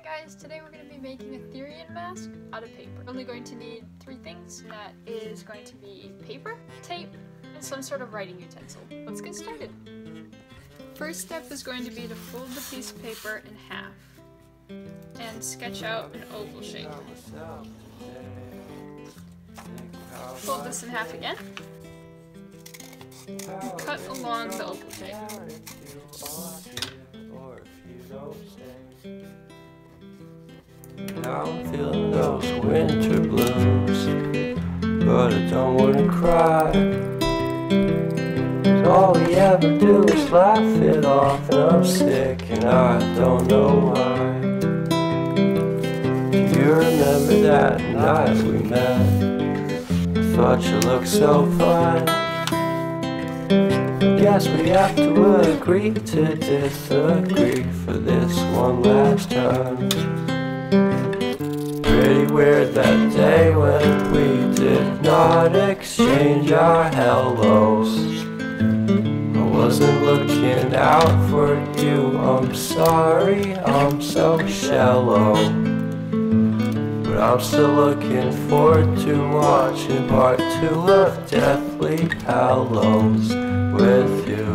Hi guys, today we're going to be making a Therian mask out of paper. We're only going to need three things, and that is going to be paper, tape, and some sort of writing utensil. Let's get started. First step is going to be to fold the piece of paper in half and sketch out an oval shape. Fold this in half again and cut along the oval shape. Now I'm feeling those winter blues, but I don't wanna cry. 'Cause all we ever do is laugh it off, and I'm sick and I don't know why. Do you remember that night we met? I thought you looked so fine. I guess we have to agree to disagree for this one last time. Pretty weird that day when we did not exchange our hellos. I wasn't looking out for you, I'm sorry, I'm so shallow. But I'm still looking forward to watching part 2 of Deathly Hallows with you.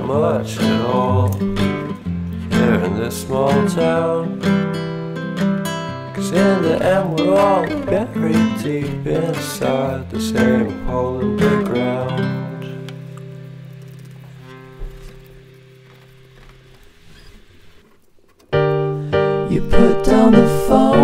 Much at all here in this small town, 'cause in the end we're all buried deep inside the same hole in the ground. You put down the phone